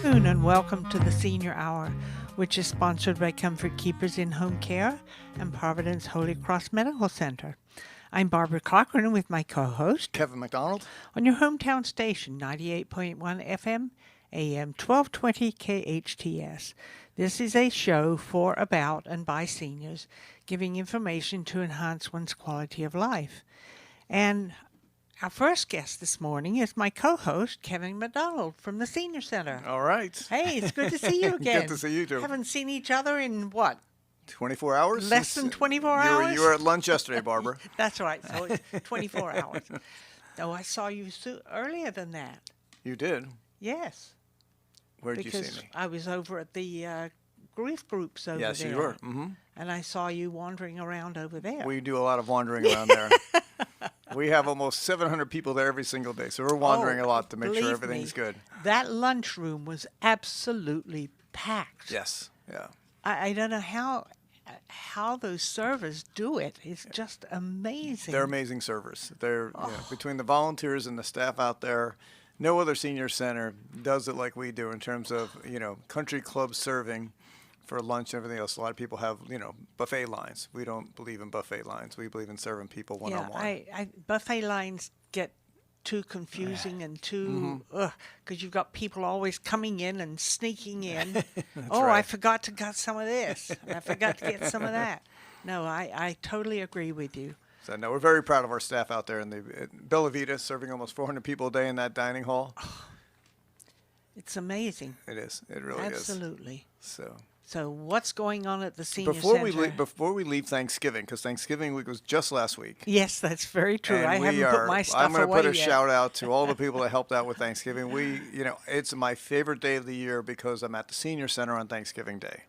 afternoon and welcome to the Senior Hour, which is sponsored by Comfort Keepers in Home Care and Providence Holy Cross Medical Center. I'm Barbara Cochran with my co-host, Kevin MacDonald, on your hometown station, 98.1 FM, AM 1220 KHTS. This is a show for, about, and by seniors, giving information to enhance one's quality of life. And our first guest this morning is my co-host, Kevin MacDonald from the Senior Center. All right. Hey, it's good to see you again. Good to see you too. Haven't seen each other in what? 24 hours? Less than 24 hours? You were at lunch yesterday, Barbara. That's right. So it's 24 hours. No, I saw you earlier than that. You did? Yes. Where did you see me? I was over at the grief groups over there. Yes, you were. Mm-hmm. And I saw you wandering around over there. We do a lot of wandering around there. We have almost 700 people there every single day, so we're wandering a lot to make sure everything's good. That lunchroom was absolutely packed. Yes, yeah. I don't know how those servers do it. It's just amazing. They're amazing servers. They're between the volunteers and the staff out there. No other senior center does it like we do in terms of country club serving for lunch and everything else. A lot of people have buffet lines. We don't believe in buffet lines. We believe in serving people one on one. Yeah, buffet lines get too confusing and too because you've got people always coming in and sneaking in. Right. I forgot to get some of this. I forgot to get some of that. No, I totally agree with you. So no, we're very proud of our staff out there in the Bella Vita, serving almost 400 people a day in that dining hall. It's amazing. It is. It really is. Absolutely. So what's going on at the Senior Center? Before we leave Thanksgiving, because Thanksgiving week was just last week. Yes, that's very true. I haven't put my stuff away I'm going to put a yet. shout out to all the people that helped out with Thanksgiving. It's my favorite day of the year because I'm at the Senior Center on Thanksgiving Day.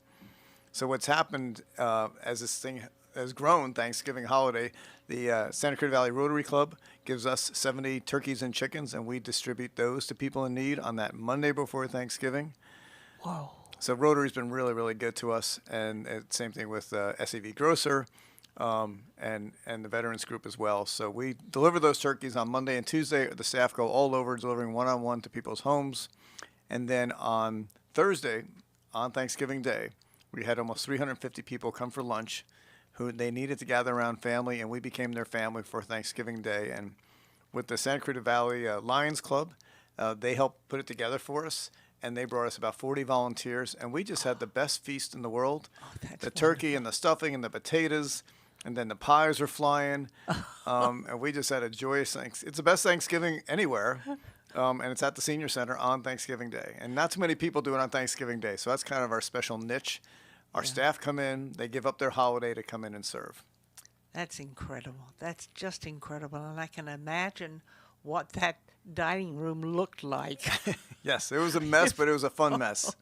So what's happened as this thing has grown, Thanksgiving holiday, the Santa Cruz Valley Rotary Club gives us 70 turkeys and chickens, and we distribute those to people in need on that Monday before Thanksgiving. Whoa. So Rotary's been really, really good to us, and same thing with SEV Grocer and the Veterans Group as well. So we deliver those turkeys on Monday and Tuesday. The staff go all over delivering one-on-one to people's homes. And then on Thursday, on Thanksgiving Day, we had almost 350 people come for lunch who they needed to gather around family, and we became their family for Thanksgiving Day. And with the Santa Cruz Valley Lions Club, they helped put it together for us. And they brought us about 40 volunteers, and we just had the best feast in the world. The turkey and the stuffing and the potatoes, and then the pies were flying. And we just had a joyous Thanksgiving. It's the best Thanksgiving anywhere, and it's at the Senior Center on Thanksgiving Day. And not too many people do it on Thanksgiving Day, so that's kind of our special niche. Our staff come in, they give up their holiday to come in and serve. That's incredible. That's just incredible, and I can imagine what that dining room looked like. Yes, it was a mess, but it was a fun mess.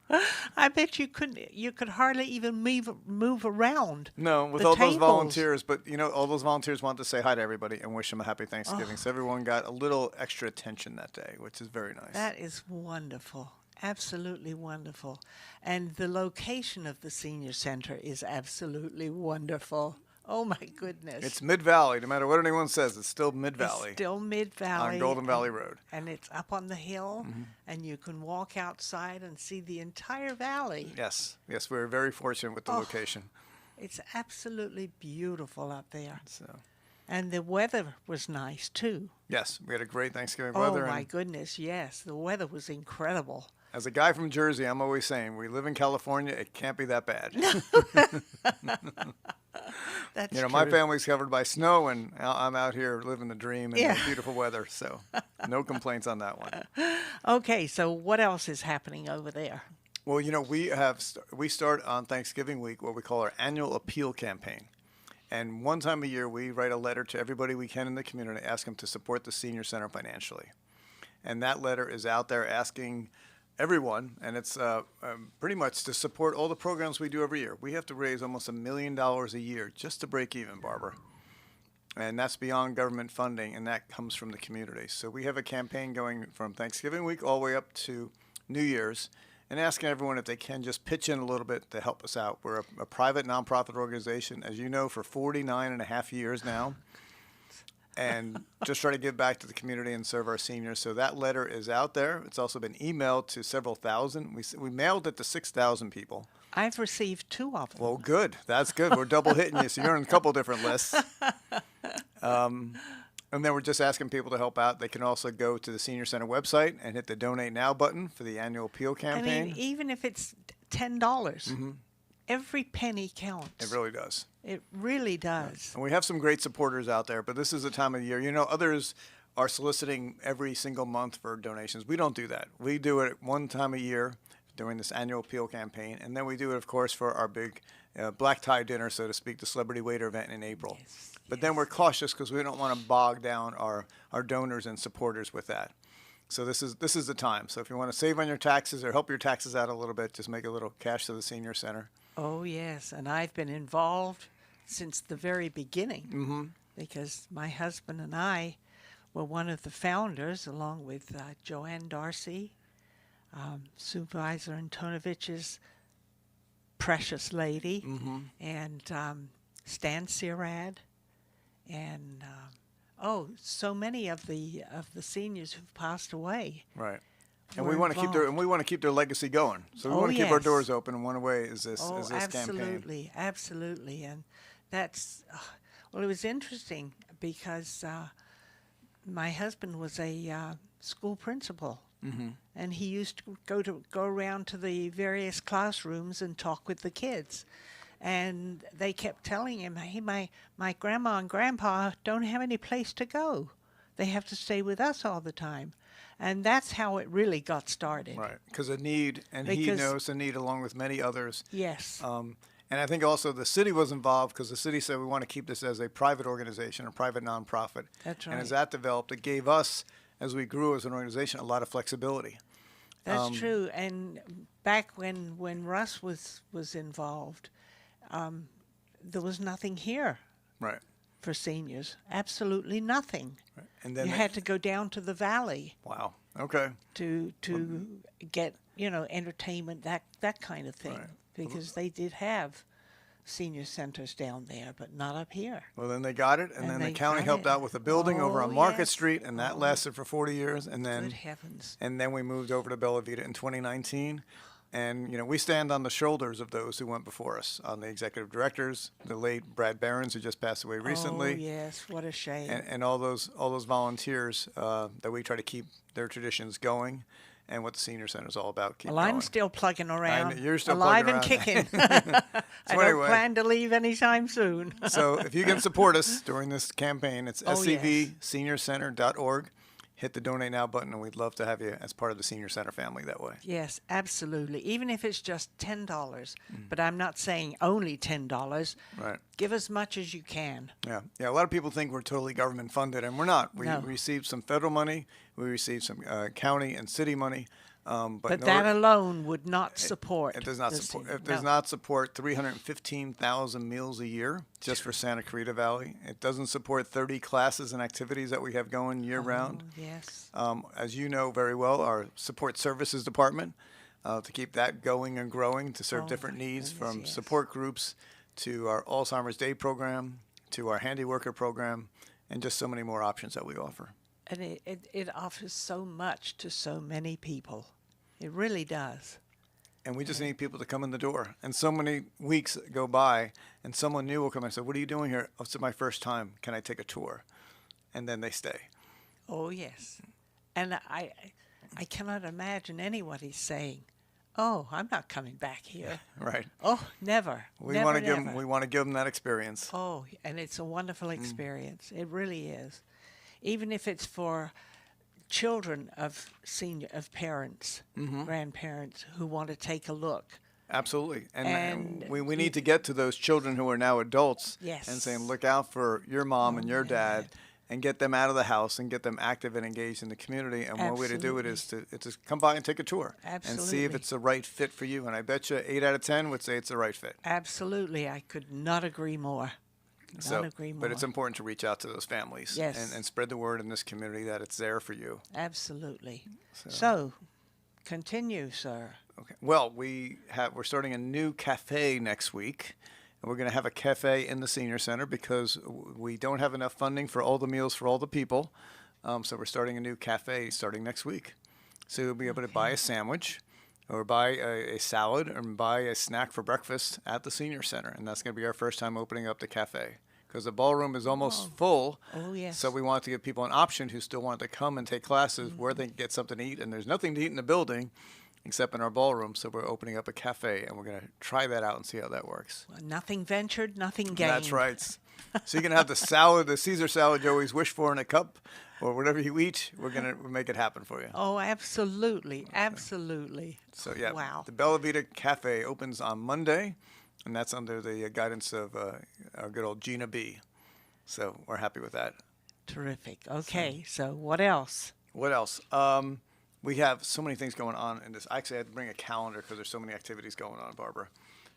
I bet you could hardly even move around. No, with all those volunteers, but all those volunteers wanted to say hi to everybody and wish them a happy Thanksgiving. So everyone got a little extra attention that day, which is very nice. That is wonderful. Absolutely wonderful. And the location of the Senior Center is absolutely wonderful. Oh, my goodness. It's Mid-Valley. No matter what anyone says, it's still Mid-Valley. It's still Mid-Valley. On Golden Valley Road. And it's up on the hill, and you can walk outside and see the entire valley. Yes. Yes, we're very fortunate with the location. It's absolutely beautiful up there. So. And the weather was nice, too. Yes, we had a great Thanksgiving weather. Oh, my goodness, yes. The weather was incredible. As a guy from Jersey, I'm always saying, we live in California, it can't be that bad. That's true. My family's covered by snow, and I'm out here living the dream in beautiful weather, so no complaints on that one. Okay, so what else is happening over there? Well, we start on Thanksgiving week what we call our annual appeal campaign. And one time a year, we write a letter to everybody we can in the community, ask them to support the Senior Center financially. And that letter is out there asking everyone, and it's pretty much to support all the programs we do every year. We have to raise almost $1 million a year just to break even, Barbara. And that's beyond government funding, and that comes from the community. So we have a campaign going from Thanksgiving week all the way up to New Year's, and asking everyone if they can just pitch in a little bit to help us out. We're a private nonprofit organization, as you know, for 49 and a half years now. and just try to give back to the community and serve our seniors. So that letter is out there. It's also been emailed to several thousand. We mailed it to 6,000 people. I've received 2 of them. Well, good. That's good. We're double hitting you, so you're on a couple different lists. And then we're just asking people to help out. They can also go to the Senior Center website and hit the Donate Now button for the annual appeal campaign. I mean, even if it's $10, every penny counts. It really does. It really does. And we have some great supporters out there, but this is the time of the year. You know, others are soliciting every single month for donations. We don't do that. We do it one time a year during this annual appeal campaign, and then we do it, of course, for our big black tie dinner, so to speak, the celebrity waiter event in April. Yes. But then we're cautious because we don't want to bog down our donors and supporters with that. So this is the time. So if you want to save on your taxes or help your taxes out a little bit, just make a little cash to the Senior Center. Oh, yes. And I've been involved since the very beginning because my husband and I were one of the founders, along with Joanne Darcy, Supervisor Antonovich's precious lady, and Stan Sirad, and so many of the seniors who've passed away. Right. And we want to keep their legacy going. So we want to keep our doors open. And one way is this campaign. Absolutely. And that's it was interesting because my husband was a school principal, and he used to go around to the various classrooms and talk with the kids. And they kept telling him, hey, my grandma and grandpa don't have any place to go. They have to stay with us all the time. And that's how it really got started. Right, because a need, and he knows the need along with many others. Yes. And I think also the city was involved because the city said we want to keep this as a private organization, a private nonprofit. That's right. And as that developed, it gave us, as we grew as an organization, a lot of flexibility. That's true. And back when Russ was involved, there was nothing here Right. for seniors. Absolutely nothing. Right. And then you had to go down to the valley. Wow. Okay. To get entertainment, that kind of thing, Right. because they did have senior centers down there, but not up here. Well, then they got it, and then the they county got helped it. out with a building over Oh, on Market yes. Street, and that lasted for 40 years, and then Good heavens. and then we moved over to Bella Vita in 2019. And, we stand on the shoulders of those who went before us, on the executive directors, the late Brad Behrens, who just passed away recently. Oh, yes, what a shame. And all those volunteers that we try to keep their traditions going, and what the Senior Center is all about. Well, I'm still plugging around, you're still alive plugging and around. kicking. I don't anyway. plan to leave anytime soon. So if you can support us during this campaign, it's Oh, yes. scvseniorcenter.org. Hit the Donate Now button, and we'd love to have you as part of the Senior Center family that way. Yes, absolutely. Even if it's just $10, but I'm not saying only $10. Right. Give as much as you can. Yeah. A lot of people think we're totally government funded, and we're not. We No. receive some federal money, we receive some county and city money, But that alone would not support. It does not the support. senior- It does no. not support 315,000 meals a year just for Santa Clarita Valley. It doesn't support 30 classes and activities that we have going year round. Oh, yes. As you know very well, our support services department to keep that going and growing to serve Oh, different my needs, goodness, from yes. support groups to our Alzheimer's Day program to our handy worker program, and just so many more options that we offer. And it offers so much to so many people. It really does. And we just need people to come in the door. And so many weeks go by, and someone new will come and say, "What are you doing here?" "Oh, it's my first time. Can I take a tour?" And then they stay. Oh, yes. And I cannot imagine anybody saying, "Oh, I'm not coming back here." Right. Oh, never. We Never, want to give never. them. We want to give them that experience. Oh, and it's a wonderful experience. It really is. Even if it's for children of parents, grandparents who want to take a look. Absolutely. And And we need to get to those children who are now adults Yes. and saying, look out for your mom and your dad, and get them out of the house and get them active and engaged in the community. And one way to do it is to come by and take a tour and see if Absolutely. it's the right fit for you. And I bet you 8 out of 10 would say it's the right fit. Absolutely. I could not agree more. Not agree more. But it's important to reach out to those families Yes. and spread the word in this community that it's there for you. Absolutely. So, continue, sir. Okay. Well, we're starting a new cafe next week. And we're going to have a cafe in the senior center because we don't have enough funding for all the meals for all the people. So we're starting a new cafe starting next week. So you'll be able to buy a sandwich or buy a salad or buy a snack for breakfast at the senior center. And that's going to be our first time opening up the cafe because the ballroom is almost full. Oh, yes. So we want to give people an option who still want to come and take classes where they can get something to eat. And there's nothing to eat in the building except in our ballroom. So we're opening up a cafe and we're going to try that out and see how that works. Nothing ventured, nothing gained. That's right. So you can have the salad, the Caesar salad you always wish for in a cup, or whatever you eat. We're going to make it happen for you. Oh, absolutely. Absolutely. So, yeah, Wow. the Bella Vita Cafe opens on Monday, and that's under the guidance of our good old Gina B. So we're happy with that. Terrific. Okay, so what else? What else? We have so many things going on in this. Actually, I had to bring a calendar because there's so many activities going on, Barbara.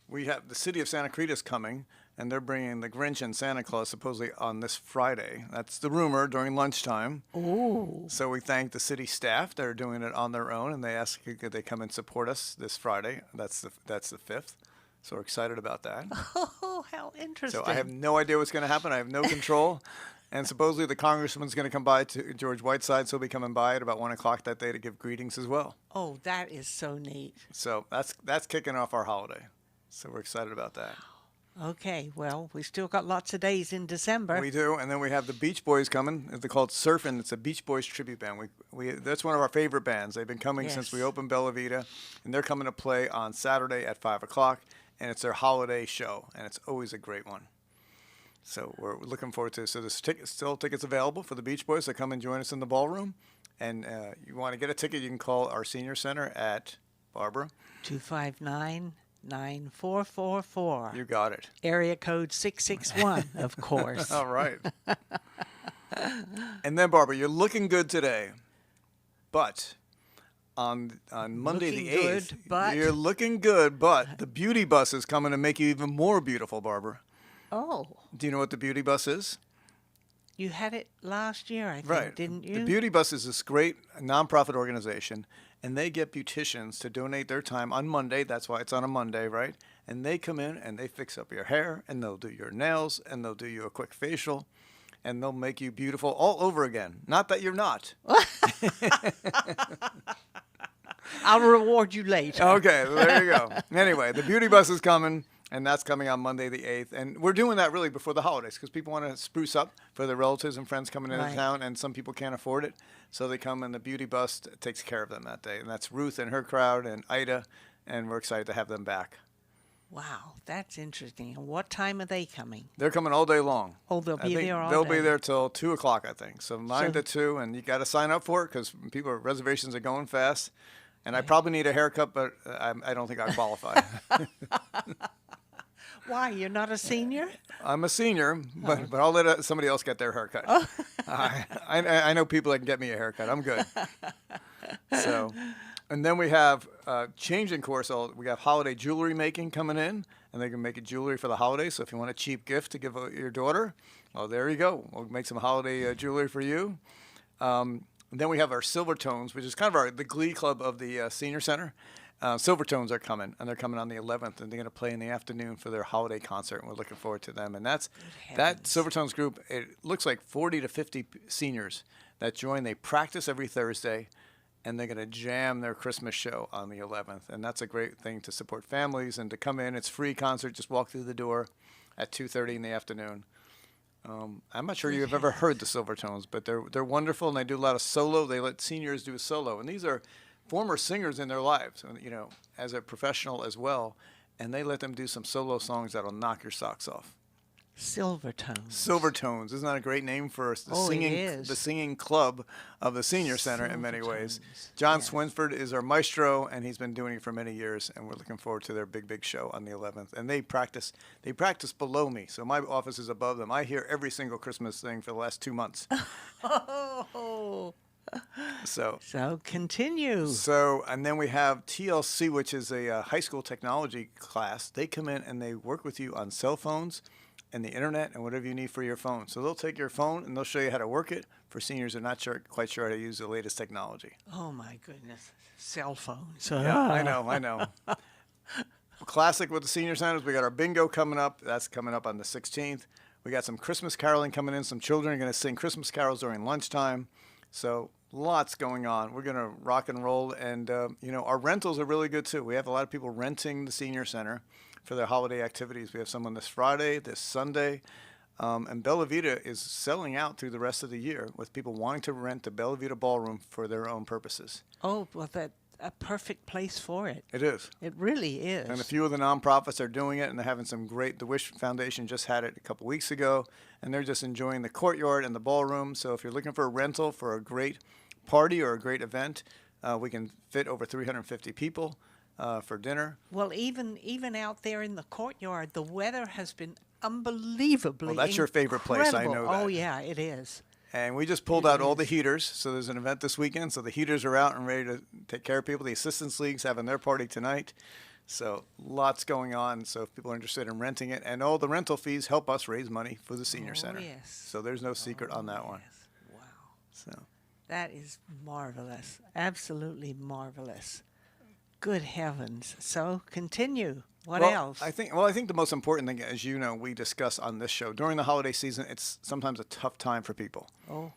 We have the city of Santa Cruz coming, and they're bringing the Grinch and Santa Claus supposedly on this Friday. That's the rumor during lunchtime. Oh. So we thank the city staff. They're doing it on their own, and they ask could they come and support us this Friday. That's the 5th. So we're excited about that. Oh, how interesting. So I have no idea what's going to happen. I have no control. And supposedly the congressman's going to come by to George Whiteside, so he'll be coming by at about 1 o'clock that day to give greetings as well. Oh, that is so neat. So that's kicking off our holiday. So we're excited about that. Okay, well, we still got lots of days in December. We do, and then we have the Beach Boys coming. They're called Surfin'. It's a Beach Boys tribute band. That's one of our favorite bands. They've been coming since we opened Bella Vita, and they're coming to play on Saturday at 5 o'clock, and it's their holiday show, and it's always a great one. So we're looking forward to it. So there's still tickets available for the Beach Boys to come and join us in the ballroom. And you want to get a ticket, you can call our senior center at, Barbara? 259-9444. You got it. Area code 661, of course. All right. And then, Barbara, you're looking good today. But on Monday Looking the 8th, good, but- you're looking good, but the beauty bus is coming to make you even more beautiful, Barbara. Oh, Do you know what the beauty bus is? you had it last year, I think, Right. didn't you? The Beauty Bus is this great nonprofit organization, and they get beauticians to donate their time on Monday. That's why it's on a Monday, right? And they come in and they fix up your hair, and they'll do your nails, and they'll do you a quick facial, and they'll make you beautiful all over again. Not that you're not. I'll reward you later. Okay, there you go. Anyway, the Beauty Bus is coming. And that's coming on Monday the 8th. And we're doing that really before the holidays because people want to spruce up for their relatives and friends coming into town, and some people can't afford it. So they come, and the beauty bus takes care of them that day. And that's Ruth and her crowd and Ida, and we're excited to have them back. Wow, that's interesting. And what time are they coming? They're coming all day long. Oh, they'll be there all they'll day. be there till 2 o'clock, I think. So 9 to 2, and you got to sign up for it because reservations are going fast. And I probably need a haircut, but I don't think I qualify. Why, you're not a senior? I'm a senior, but I'll let somebody else get their haircut. I know people that can get me a haircut. I'm good. So, and then we have changing course. We have holiday jewelry making coming in, and they can make a jewelry for the holidays. So if you want a cheap gift to give your daughter, well, there you go. We'll make some holiday jewelry for you. And then we have our Silver Tones, which is kind of the glee club of the senior center. Silver Tones are coming, and they're coming on the 11th, and they're going to play in the afternoon for their holiday concert, and we're looking forward to them. And that Silver Tones group, it looks like 40 to 50 seniors that join. They practice every Thursday, and they're going to jam their Christmas show on the 11th. And that's a great thing to support families and to come in. It's free concert. Just walk through the door at 2:30 in the afternoon. I'm not sure you've ever heard the Silver Tones, but they're wonderful, and they do a lot of solo. They let seniors do a solo, and these are former singers in their lives, as a professional as well, and they let them do some solo songs that'll knock your socks off. Silver Tones. Silver Tones. Isn't that a great name for the singing club of the senior center in many ways? John Swinsford is our maestro, and he's been doing it for many years, and we're looking forward to their big show on the 11th. And they practice below me, so my office is above them. I hear every single Christmas thing for the last 2 months. Oh. So continue. So, and then we have TLC, which is a high school technology class. They come in and they work with you on cell phones and the internet and whatever you need for your phone. So they'll take your phone and they'll show you how to work it for seniors who are not quite sure how to use the latest technology. Oh, my goodness. Cell phones. Yeah, I know. classic with the senior centers. We got our bingo coming up. That's coming up on the 16th. We got some Christmas caroling coming in. Some children are going to sing Christmas carols during lunchtime. So lots going on. We're going to rock and roll. And, our rentals are really good, too. We have a lot of people renting the senior center for their holiday activities. We have someone this Friday, this Sunday. And Bella Vita is selling out through the rest of the year with people wanting to rent the Bella Vita ballroom for their own purposes. Oh, well, that's a perfect place for it. It is. It really is. And a few of the nonprofits are doing it, and they're having some great. The Wish Foundation just had it a couple weeks ago, and they're just enjoying the courtyard and the ballroom. So if you're looking for a rental for a great party or a great event, we can fit over 350 people for dinner. Well, even out there in the courtyard, the weather has been unbelievably Well, that's your favorite place, I know that. Oh, yeah, it is. And we just pulled out all the heaters. So there's an event this weekend. So the heaters are out and ready to take care of people. The Assistance League's having their party tonight. So lots going on. So if people are interested in renting it, and all the rental fees help us raise money for the senior center. Yes. So there's no secret on that one. Yes. Wow. So That is marvelous. Absolutely marvelous. Good heavens. So continue. What else? I think the most important thing, as you know, we discuss on this show, during the holiday season, it's sometimes a tough time for people. Oh,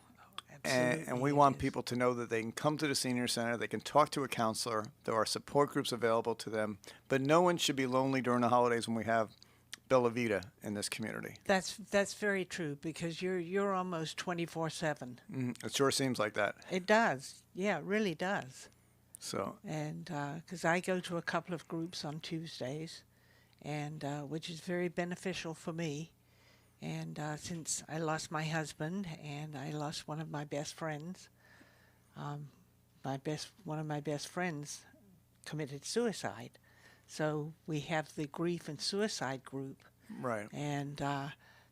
absolutely. And we want people to know that they can come to the senior center, they can talk to a counselor, there are support groups available to them, but no one should be lonely during the holidays when we have Bella Vita in this community. That's very true, because you're almost 24/7. It sure seems like that. It does. Yeah, it really does. So, And because I go to a couple of groups on Tuesdays, and which is very beneficial for me. And since I lost my husband and I lost one of my best friends, one of my best friends committed suicide. So we have the grief and suicide group, right. and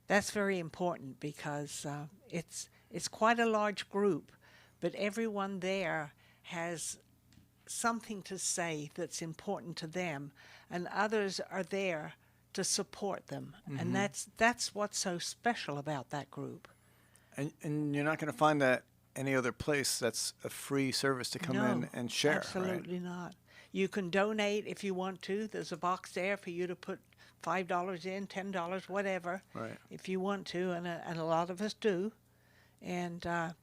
that's very important because it's quite a large group, but everyone there has something to say that's important to them, and others are there to support them. And that's what's so special about that group. And you're not going to find that any other place that's a free service to come in and share. Absolutely right? not. You can donate if you want to. There's a box there for you to put $5 in, $10, whatever, Right. if you want to, and a lot of us do. And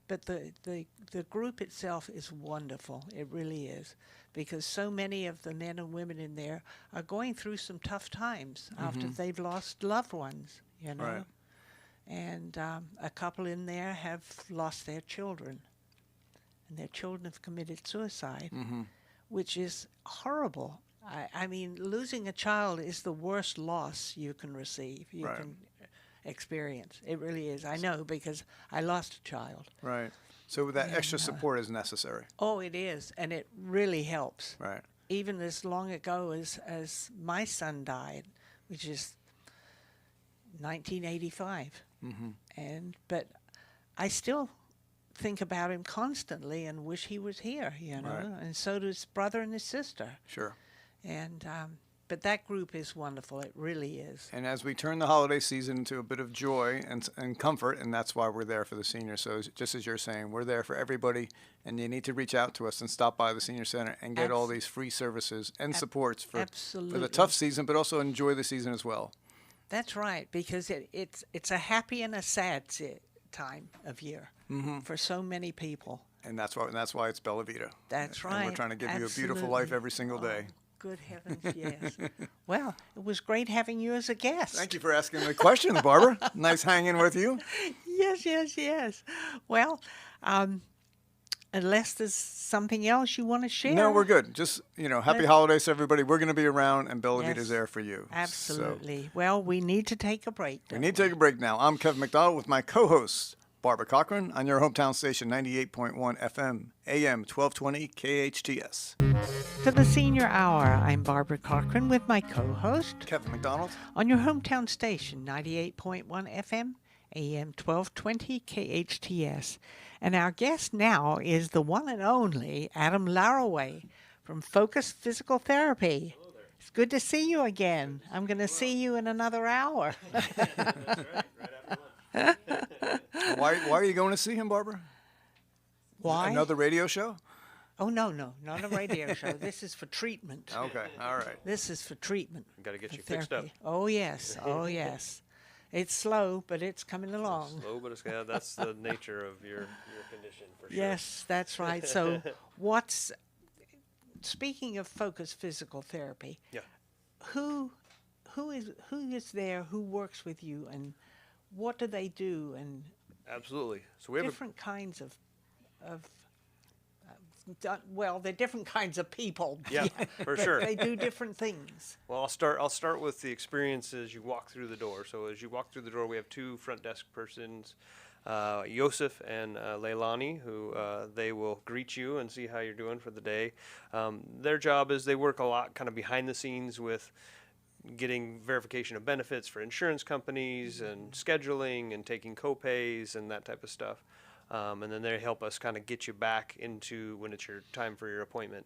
but the group itself is wonderful. It really is, because so many of the men and women in there are going through some tough times after they've lost loved ones, you know. Right. And a couple in there have lost their children, and their children have committed suicide, which is horrible. I mean, losing a child is the worst loss you can receive. You Right. can experience. It really is. I know, because I lost a child. Right. So that extra support is necessary. Oh, it is, and it really helps. Right. Even as long ago as my son died, which is 1985. But I still think about him constantly and wish he was here, you know. Right. And so do his brother and his sister. Sure. And but that group is wonderful. It really is. And as we turn the holiday season into a bit of joy and comfort, and that's why we're there for the seniors. So just as you're saying, we're there for everybody, and you need to reach out to us and stop by the senior center and get all these free services and supports for the tough season, but also enjoy the season as well. That's right, because it's a happy and a sad time of year for so many people. And that's why it's Bella Vita. That's right. And we're trying to give you a beautiful life every single day. Good heavens, yes. Well, it was great having you as a guest. Thank you for asking the questions, Barbara. Nice hanging with you. Yes. Well, unless there's something else you want to share. No, we're good. Just, happy holidays to everybody. We're going to be around, and Bella Vita's there for you. Absolutely. So, well, we need to take a break. We need to take a break now. I'm Kevin MacDonald with my co-host, Barbara Cochran, on your hometown station, 98.1 FM, AM 1220 KHTS. To the Senior Hour, I'm Barbara Cochran with my co-host, Kevin MacDonald, on your hometown station, 98.1 FM, AM 1220 KHTS. And our guest now is the one and only Adam Laraway from Focus Physical Therapy. Hello there. It's good to see you again. I'm going to see you in another hour. That's right after lunch. why are you going to see him, Barbara? Why? Another radio show? Oh, no, no, not a radio show. This is for treatment. Okay, all right. This is for treatment. Got to get for you fixed up. therapy. Oh, yes. Oh, yes. It's slow, but it's coming along. Slow, but yeah, that's the nature of your condition for sure. Yes, that's right. So, speaking of focused physical therapy, Yeah. who is there, who works with you, and what do they do, and Absolutely. So we have different kinds of well, they're different kinds of people. Yeah, for but sure. They do different things. Well, I'll start with the experience as you walk through the door. So as you walk through the door, we have two front desk persons, Yosef and Leilani, who they will greet you and see how you're doing for the day. Their job is they work a lot kind of behind the scenes with getting verification of benefits for insurance companies and scheduling and taking co-pays and that type of stuff. And then they help us kind of get you back into when it's your time for your appointment.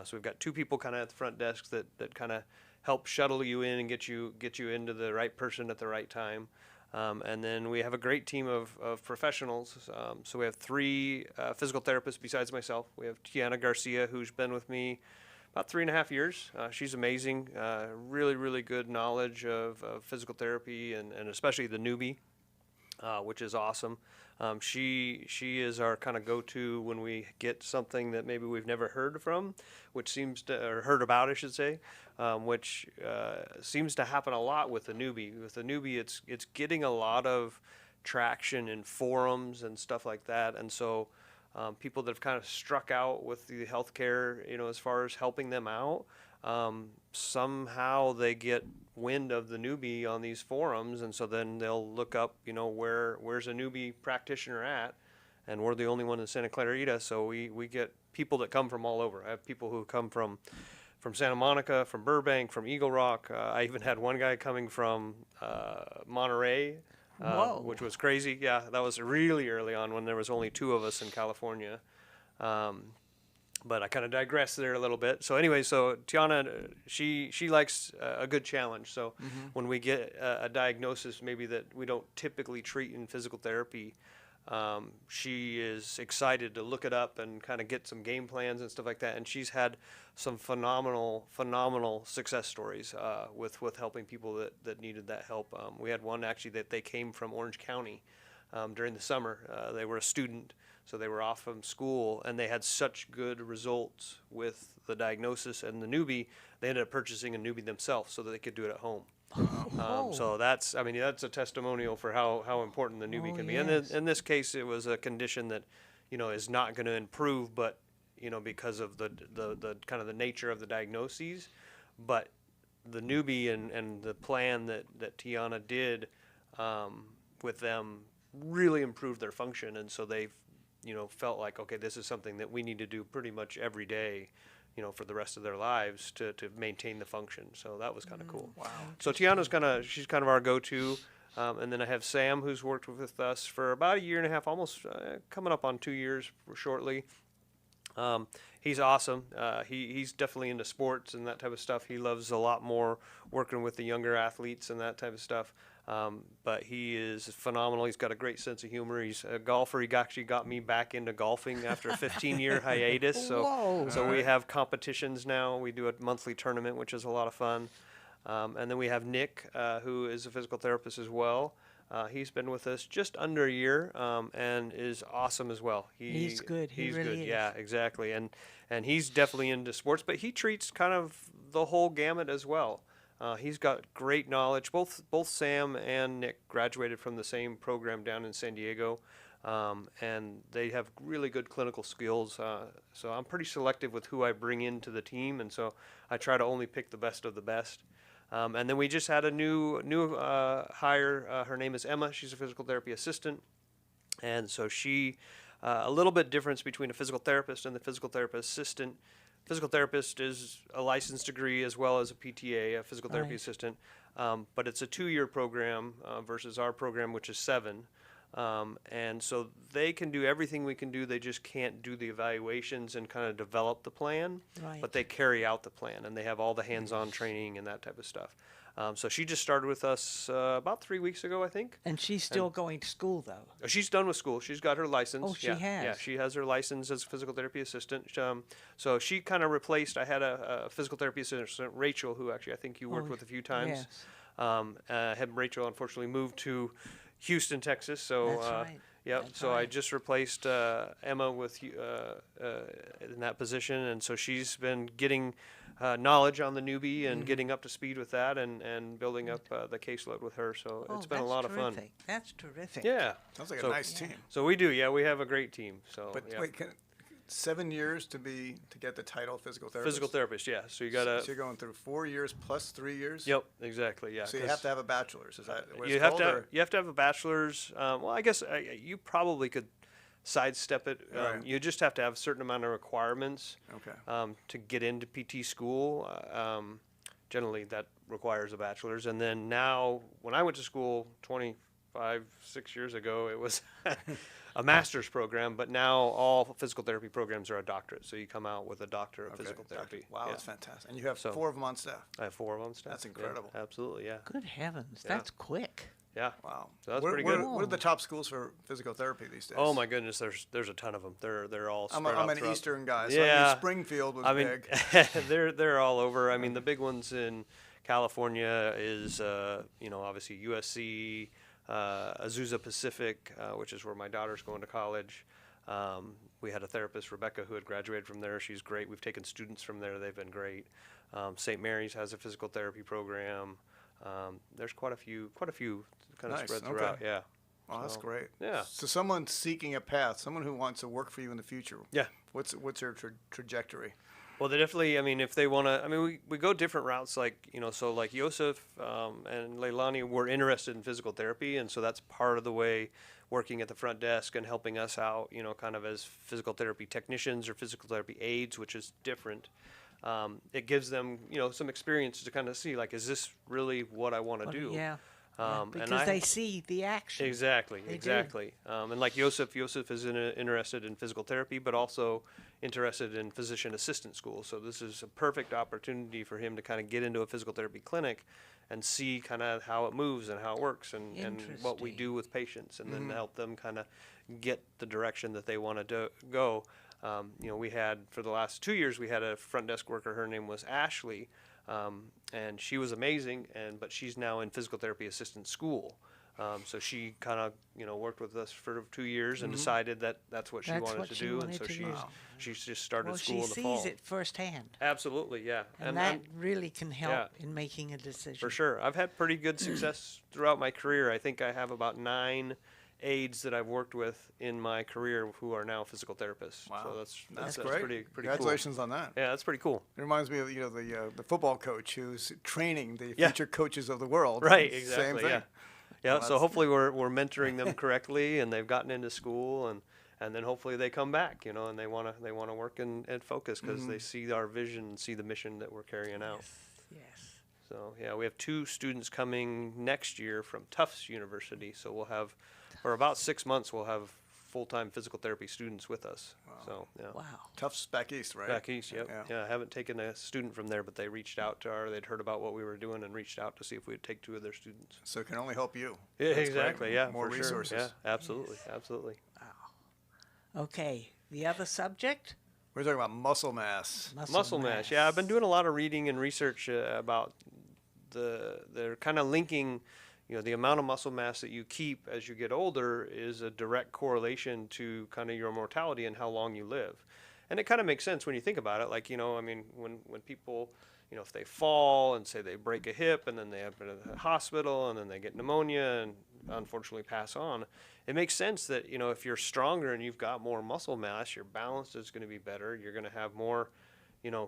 So we've got two people kind of at the front desk that kind of help shuttle you in and get you into the right person at the right time. And then we have a great team of professionals. So we have three physical therapists besides myself. We have Tiana Garcia, who's been with me about 3.5 years. She's amazing, really, really good knowledge of physical therapy and especially the newbie, which is awesome. She is our kind of go-to when we get something that maybe we've never heard from, or heard about, I should say, which seems to happen a lot with the newbie. With the newbie, it's getting a lot of traction in forums and stuff like that, and so people that have kind of struck out with the healthcare, as far as helping them out, somehow they get wind of the newbie on these forums, and so then they'll look up, where's a newbie practitioner at, and we're the only one in Santa Clarita, so we get people that come from all over. I have people who come from Santa Monica, from Burbank, from Eagle Rock. I even had one guy coming from Monterey, which was crazy. Yeah, that was really early on when there was only two of us in California. But I kind of digress there a little bit. So anyway, so Tiana, she likes a good challenge. So when we get a diagnosis maybe that we don't typically treat in physical therapy, she is excited to look it up and kind of get some game plans and stuff like that. And she's had some phenomenal success stories with helping people that needed that help. We had one actually that they came from Orange County during the summer. They were a student. So they were off from school, and they had such good results with the diagnosis and the newbie, they ended up purchasing a newbie themselves so that they could do it at home. So that's a testimonial for how important the newbie can be. Yes. And in this case, it was a condition that, is not going to improve, but, because of the kind of the nature of the diagnoses. But the newbie and the plan that Tiana did with them really improved their function, and so they've felt like, okay, this is something that we need to do pretty much every day, for the rest of their lives to maintain the function. So that was kind of cool. Wow. So Tiana's she's kind of our go-to. And then I have Sam, who's worked with us for about 1.5 years, almost coming up on 2 years shortly. He's awesome. He's definitely into sports and that type of stuff. He loves a lot more working with the younger athletes and that type of stuff. But he is phenomenal. He's got a great sense of humor. He's a golfer. He actually got me back into golfing after a 15-year hiatus. So we have competitions now. We do a monthly tournament, which is a lot of fun. And then we have Nick, who is a physical therapist as well. He's been with us just under 1 year and is awesome as well. He's good. He really good. is. Yeah, exactly. And he's definitely into sports, but he treats kind of the whole gamut as well. He's got great knowledge. Both Sam and Nick graduated from the same program down in San Diego, and they have really good clinical skills. So I'm pretty selective with who I bring into the team, and so I try to only pick the best of the best. And then we just had a new hire. Her name is Emma. She's a physical therapy assistant, and so she a little bit difference between a physical therapist and the physical therapist assistant. Physical therapist is a licensed degree as well as a PTA, a physical therapy assistant, but it's a 2-year program versus our program, which is 7. And so they can do everything we can do. They just can't do the evaluations and kind of develop the plan, Right. but they carry out the plan, and they have all the hands-on training and that type of stuff. So she just started with us about 3 weeks ago, I think. And she's still going to school, though. She's done with school. She's got her license. Oh, she Yeah, has? Yeah, she has her license as a physical therapy assistant. So she kind of replaced, I had a physical therapy assistant, Rachel, who actually I think you worked with a few times. Yes. Rachel unfortunately moved to Houston, Texas. So That's right. Yep. That's So I right. just replaced Emma with in that position, and so she's been getting knowledge on the newbie and getting up to speed with that, and building up the caseload with her. So it's been a lot of fun. That's terrific. Yeah. Sounds like So- a nice team. So we do. Yeah, we have a great team. So But yeah. wait, 7 years to get the title physical therapist? Physical therapist. Yeah. So you got So to. you're going through 4 years plus 3 years? Yep. Exactly. Yeah. So you 'cause have to have a bachelor's, is that what you it's have called, to. or- You have to have a bachelor's. Well, I guess you probably could sidestep it. Right. You just have to have a certain amount of requirements. Okay. To get into PT school. Generally, that requires a bachelor's. And then now, when I went to school 6 years ago, it was a master's program. But now all physical therapy programs are a doctorate. So you come out with a doctor of Okay, physical therapy. Wow, Yeah. that's fantastic. And you have So- 4 of them on staff. I have 4 of them staff. That's Yeah, incredible. absolutely, yeah. Good heavens, Yeah. that's quick. Yeah. Wow. So that's what, pretty what good. are- What are the top schools for physical therapy these days? Oh my goodness, there's a ton of them. They're all spread I'm out an throughout. Eastern guy, so I Yeah. knew Springfield was I mean, big. they're all over. I mean, the big ones in California is obviously USC, Azusa Pacific, which is where my daughter's going to college. We had a therapist, Rebecca, who had graduated from there. She's great. We've taken students from there. They've been great. St. Mary's has a physical therapy program. There's quite a few kind of Nice, spread okay. throughout. Yeah. Oh, that's So, great. yeah. So someone seeking a path, someone who wants to work for you in the future. Yeah. What's their trajectory? Well, they definitely, I mean, if they want to, I mean, we go different routes, like, so like Yosef and Leilani were interested in physical therapy, and so that's part of the way working at the front desk and helping us out, kind of as physical therapy technicians or physical therapy aides, which is different. It gives them, some experience to kind of see, like, is this really what I want to do? Yeah. And Because they see the action. Exactly, They do. exactly. And like Yosef is interested in physical therapy, but also interested in physician assistant school. So this is a perfect opportunity for him to kind of get into a physical therapy clinic and see kind of how it moves and how it works and what we Interesting. do with patients, and then help them kind of get the direction that they want to go. We had, for the last 2 years, we had a front desk worker. Her name was Ashley. And she was amazing, but she's now in physical therapy assistant school. So she kind of, worked with us for 2 years and decided that that's what she That's wanted what to she do. And wanted so to she's, do. she's just started Well, school she in the fall. sees it firsthand. Absolutely, yeah. And that really can help yeah. in making a decision. For sure. I've had pretty good success throughout my career. I think I have about 9 aides that I've worked with in my career who are now physical therapists. Wow. So That's that's great. pretty Congratulations on that. cool. Yeah, that's pretty cool. It reminds me of the football coach who's training the Yeah. future coaches of the world. Right, Same exactly. thing. Yeah. Yeah, Well, so that's- hopefully we're mentoring them correctly, and they've gotten into school, and then hopefully they come back, and they want to work and focus because they see our vision and see the mission that we're carrying out. Yes. So yeah, we have 2 students coming next year from Tufts University. So we'll have, for about 6 months, we'll have full-time physical therapy students with us. Wow. So yeah. Wow. Tufts back east, right? Back east, yep. Yeah. Yeah, I haven't taken a student from there, but they reached out they'd heard about what we were doing and reached out to see if we'd take 2 of their students. So it can only help you. Yeah, That's great. exactly. Yeah, More for resources. Sure. Yeah, absolutely, absolutely. Okay. The other subject? We're talking about muscle mass. Muscle mass. Yeah, I've been doing a lot of reading and research about they're kind of linking, the amount of muscle mass that you keep as you get older is a direct correlation to kind of your mortality and how long you live. And it kind of makes sense when you think about it. Like, I mean, when people, if they fall and say they break a hip and then they have been in the hospital and then they get pneumonia and unfortunately pass on, it makes sense that, if you're stronger and you've got more muscle mass, your balance is going to be better. You're going to have more,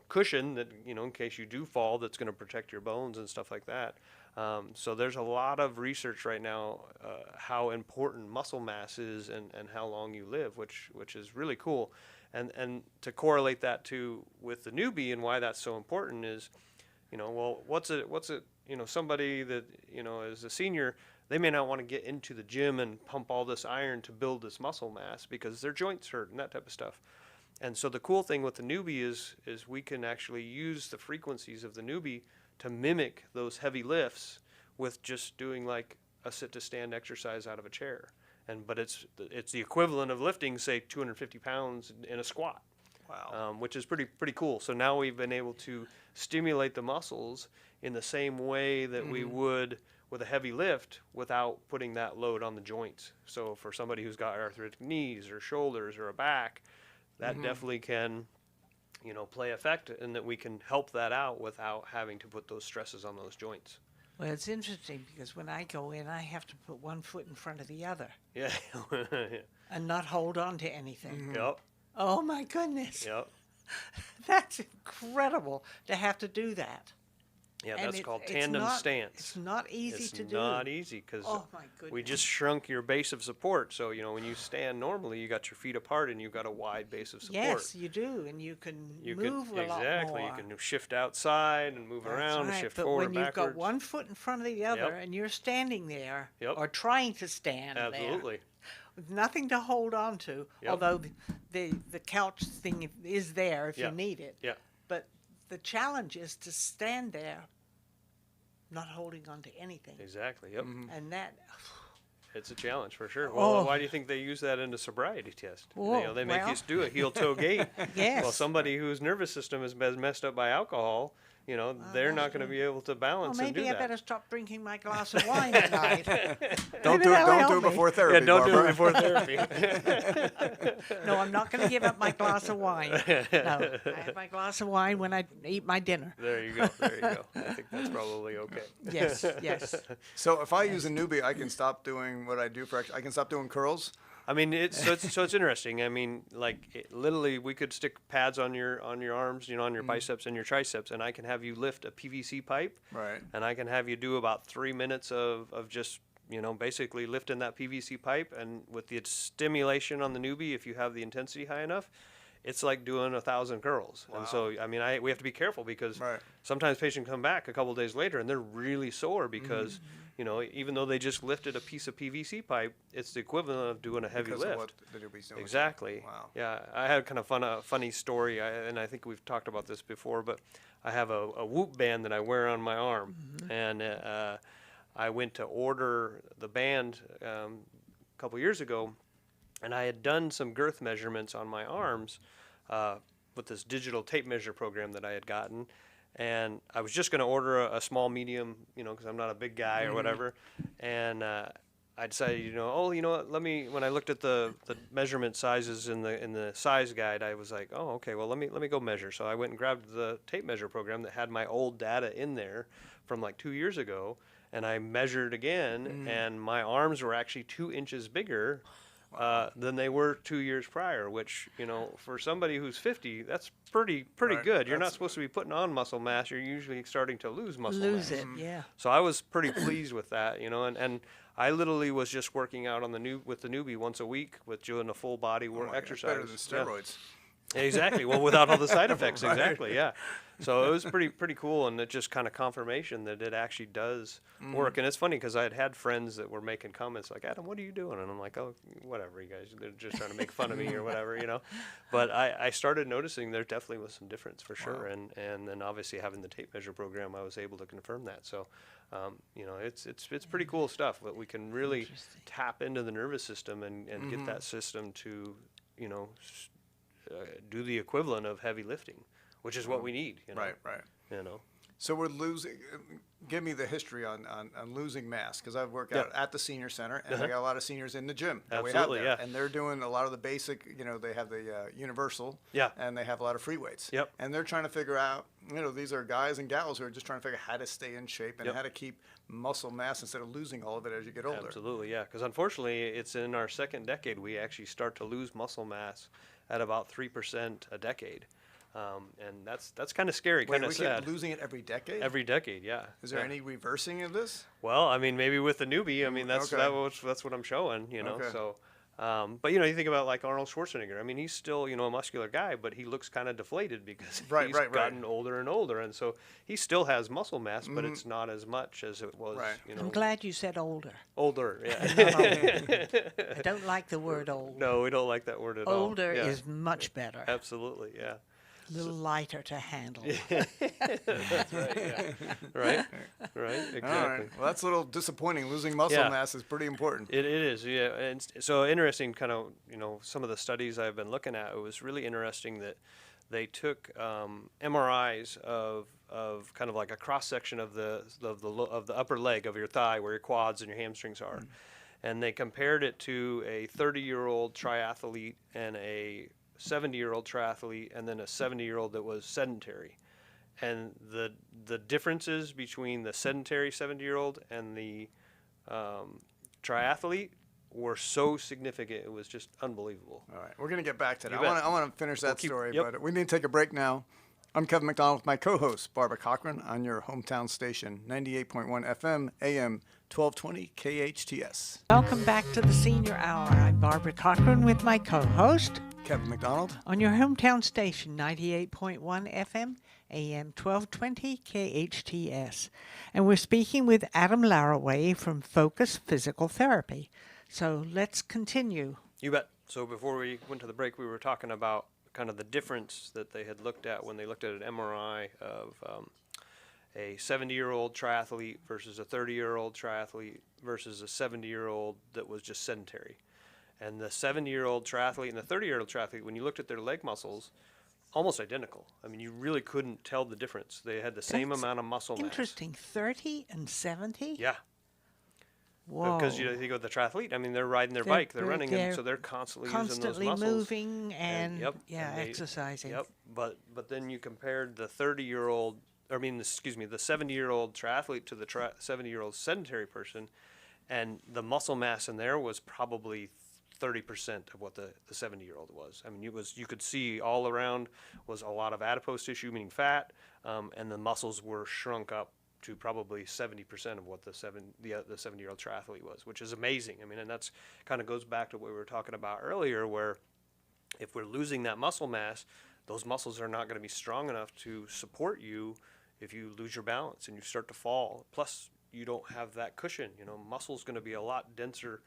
cushion that, in case you do fall, that's going to protect your bones and stuff like that. So there's a lot of research right now how important muscle mass is and how long you live, which is really cool. And to correlate that with the newbie and why that's so important is, what's it, somebody that, is a senior, they may not want to get into the gym and pump all this iron to build this muscle mass because their joints hurt and that type of stuff. And so the cool thing with the newbie is we can actually use the frequencies of the newbie to mimic those heavy lifts with just doing like a sit to stand exercise out of a chair. But it's the equivalent of lifting, say, 250 pounds in a squat. Wow. Which is pretty cool. So now we've been able to stimulate the muscles in the same way that we would with a heavy lift without putting that load on the joints. So for somebody who's got arthritic knees or shoulders or a back, that definitely can, play effect, and that we can help that out without having to put those stresses on those joints. Well, it's interesting because when I go in, I have to put one foot in front of the other Yeah. and not hold on to anything. Yep. Oh, my goodness. Yep. That's incredible to have to do that. Yeah, And that's called it's tandem not- stance. It's not easy to do. It's not easy because Oh, my goodness. we just shrunk your base of support. So, when you stand normally, you got your feet apart and you've got a wide base of support. Yes, you do, and you can move a lot exactly. more. You can shift outside and move That's around and right, shift but forward when and you've backwards. got one foot in front of the other Yep. and you're standing there Yep. or trying to stand Absolutely. there with nothing to hold on to, Yep. although the couch thing is there if Yeah. you need it. Yeah. But the challenge is to stand there not holding on to anything. Exactly. Yep. And that, It's a challenge for sure. Well, Oh. why do you think they use that in a sobriety test? Oh, They make well. you do a heel-toe gait. yes. Well, somebody whose nervous system has been messed up by alcohol, they're that's not going to be able to well, balance and do maybe I that. better stop drinking my glass of wine at night. Don't Maybe do it. that'll Don't help do it me. before therapy. Yeah, don't do it Barbara. before therapy. No, I'm not going to give up my glass of wine. No, I have my glass of wine when I eat my dinner. There you go. There you go. I think that's probably okay. Yes, yes. So if I use a newbie, I can stop doing what I do for. I can stop doing curls. I mean, it's interesting. I mean, literally, we could stick pads on your arms, on your biceps and your triceps, and I can have you lift a PVC pipe, Right. and I can have you do about 3 minutes of just basically lifting that PVC pipe, and with the stimulation on the newbie, if you have the intensity high enough, it's like doing 1,000 curls. And so, I mean, we have to be careful because Right. sometimes patients come back a couple days later and they're really sore because, even though they just lifted a piece of PVC pipe, it's the equivalent of doing a heavy Because lift. of what the newbie's doing. Exactly. Wow. Yeah, I had kind of funny story, and I think we've talked about this before, but I have a Whoop band that I wear on my arm, and I went to order the band a couple years ago, and I had done some girth measurements on my arms with this digital tape measure program that I had gotten. And I was just going to order a small medium, because I'm not a big guy or whatever. And I decided, what, when I looked at the measurement sizes in the size guide, I was like, oh, okay, well, let me go measure. So I went and grabbed the tape measure program that had my old data in there from like 2 years ago. And I measured again, and my arms were actually 2 inches bigger than they were 2 years prior, which, for somebody who's 50, that's pretty Right. good. You're not That's- supposed to be putting on muscle mass. You're usually starting to lose muscle Lose mass. it, yeah. So I was pretty pleased with that, and I literally was just working out with the newbie once a week with doing a full body Oh my God, exercise. better than steroids. Yeah. Exactly. Well, without all the side effects. Right. Exactly. Yeah. So it was pretty cool, and it just kind of confirmation that it actually does work. And it's funny because I had friends that were making comments like, "Adam, what are you doing?" And I'm like, "Oh, whatever, you guys. They're just trying to make fun of me or whatever, But I started noticing there definitely was some difference for sure. Wow. And then obviously having the tape measure program, I was able to confirm that. So, it's pretty cool stuff that we can really Interesting. tap into the nervous system and get that system to, do the equivalent of heavy lifting, which is what we need. Right. So we're losing. Give me the history on losing mass, because I've worked out at the senior center, and I got a lot of seniors in the gym that we have Absolutely, there, yeah. and they're doing a lot of the basic. They have the universal, Yeah. and they have a lot of free weights. Yep. And they're trying to figure out. These are guys and gals who are just trying to figure out how to stay in shape and Yep. how to keep muscle mass instead of losing all of it as you get older. Absolutely, yeah. Because unfortunately, it's in our second decade we actually start to lose muscle mass at about 3% a decade, and that's kind of scary, Wait, kind of we sad. keep losing it every decade. Every decade, yeah. Is there Yeah. any reversing of this? Well, I mean, maybe with the newbie, I mean, that's Okay. that's what I'm showing, Okay. So, But you think about like Arnold Schwarzenegger. I mean, he's still a muscular guy, but he looks kind of deflated because he's gotten older and older, and so he still has muscle mass, but it's not as much as it was. Right. I'm glad you said older. Older, yeah. Not older. I don't like the word old. No, we don't like that word at all. Older is much better. Absolutely, yeah. A little lighter to handle. That's right, yeah. Right, exactly. All right. Well, that's a little disappointing. Losing muscle mass is pretty important. It is, yeah. And so interesting, kind of, some of the studies I've been looking at, it was really interesting that they took MRIs of kind of like a cross section of the upper leg of your thigh, where your quads and your hamstrings are, and they compared it to a 30-year-old triathlete and a 70-year-old triathlete, and then a 70-year-old that was sedentary. And the differences between the sedentary 70-year-old and the triathlete were so significant, it was just unbelievable. All right, we're going to get back to that. You I want to finish that story, yep. but we need to take a break now. I'm Kevin MacDonald with my co-host, Barbara Cochran, on your hometown station, 98.1 FM, AM 1220 KHTS. Welcome back to the Senior Hour. I'm Barbara Cochran with my co-host, Kevin MacDonald. on your hometown station, 98.1 FM, AM 1220 KHTS. And we're speaking with Adam Laraway from Focus Physical Therapy. So let's continue. You bet. So before we went to the break, we were talking about kind of the difference that they had looked at when they looked at an MRI of a 70-year-old triathlete versus a 30-year-old triathlete versus a 70-year-old that was just sedentary. And the 70-year-old triathlete and the 30-year-old triathlete, when you looked at their leg muscles, almost identical. I mean, you really couldn't tell the difference. They had the same amount of muscle mass. Interesting. 30 and 70? Yeah. Whoa. Because you think of the triathlete, I mean, they're riding their bike, they're running, and so they're constantly using those muscles. Moving and yep, exercising. Yep. But then you compared the 30-year-old, the 70-year-old triathlete to the 70-year-old sedentary person, and the muscle mass in there was probably 30% of what the 70-year-old was. I mean, you could see all around was a lot of adipose tissue, meaning fat, and the muscles were shrunk up to probably 70% of what the 70-year-old triathlete was, which is amazing. I mean, and that's kind of goes back to what we were talking about earlier, where if we're losing that muscle mass, those muscles are not going to be strong enough to support you if you lose your balance and you start to fall. Plus, you don't have that cushion. Muscle's going to be a lot denser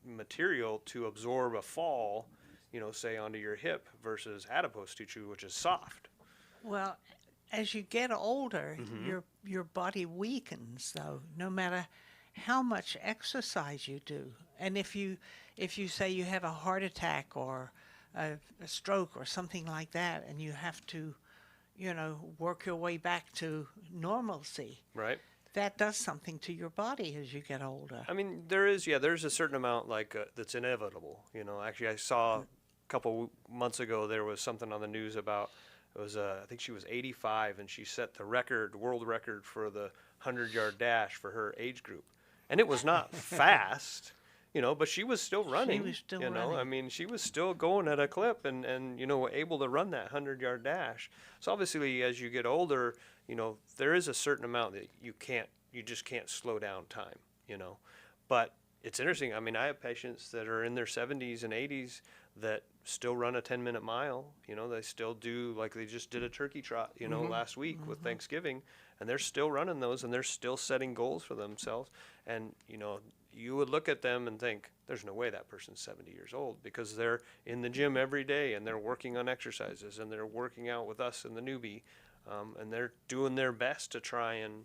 material to absorb a fall, say onto your hip, versus adipose tissue, which is soft. Well, as you get older, your body weakens, though, no matter how much exercise you do. And if you say you have a heart attack or a stroke or something like that, and you have to, work your way back to normalcy, right? That does something to your body as you get older. I mean, there's a certain amount that's inevitable. Actually, I saw a couple months ago there was something on the news about. It was I think she was 85, and she set the world record for the 100-yard dash for her age group, and it was not fast, but she was still running. She was still running. I mean, she was still going at a clip, and able to run that 100-yard dash. So obviously, as you get older, there is a certain amount that you just can't slow down time, But it's interesting. I mean, I have patients that are in their 70s and 80s that still run a 10-minute mile. They still do, like they just did a turkey trot, last week with Thanksgiving, and they're still running those, and they're still setting goals for themselves. And, you would look at them and think, there's no way that person's 70 years old, because they're in the gym every day, and they're working on exercises, and they're working out with us in the newbie, and they're doing their best to try and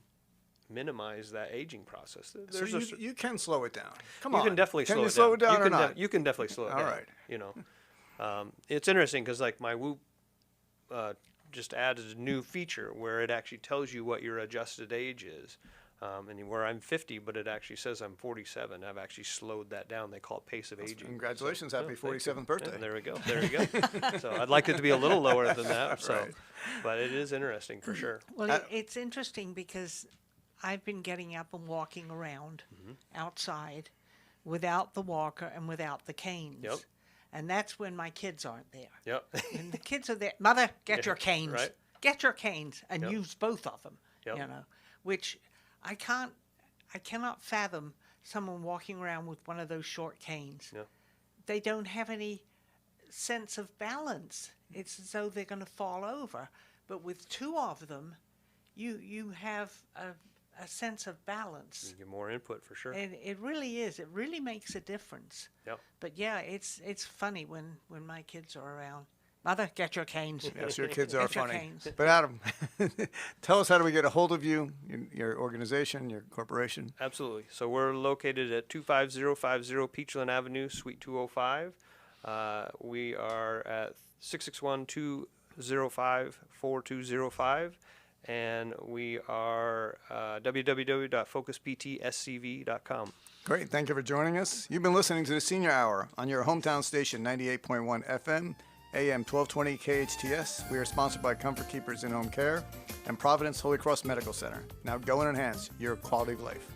minimize that aging process. So you can slow it down. Come on. You can definitely slow it down. Can you slow it down or not? You can definitely slow it down. All right. It's interesting because like my Whoop just added a new feature where it actually tells you what your adjusted age is. And where I'm 50, but it actually says I'm 47. I've actually slowed that down. They call it pace of aging. Congratulations. Happy 47th birthday. Yeah, there we go. So I'd like it to be a little lower than that. So, Right. But it is interesting for sure. Well, it's interesting because I've been getting up and walking around outside without the walker and without the canes. Yep. And that's when my kids aren't there. Yep. And the kids are there. Mother, get your canes. Right. Get your canes and use both of them. Yep. Which I cannot fathom someone walking around with one of those short canes. Yeah. they don't have any sense of balance. It's as though they're going to fall over. But with two of them, you have a sense of balance. You get more input for sure. And it really is. It really makes a difference. Yep. But yeah, it's funny when my kids are around. Mother, get your canes. Yes, your kids are Get your funny. canes. But Adam, tell us, how do we get a hold of you, your organization, your corporation? Absolutely. So we're located at 25050 Peachland Avenue, Suite 205. We are at 661-205-4205. And we are www.focusptscv.com. Great. Thank you for joining us. You've been listening to the Senior Hour on your hometown station, 98.1 FM, AM 1220 KHTS. We are sponsored by Comfort Keepers in Home Care and Providence Holy Cross Medical Center. Now go and enhance your quality of life.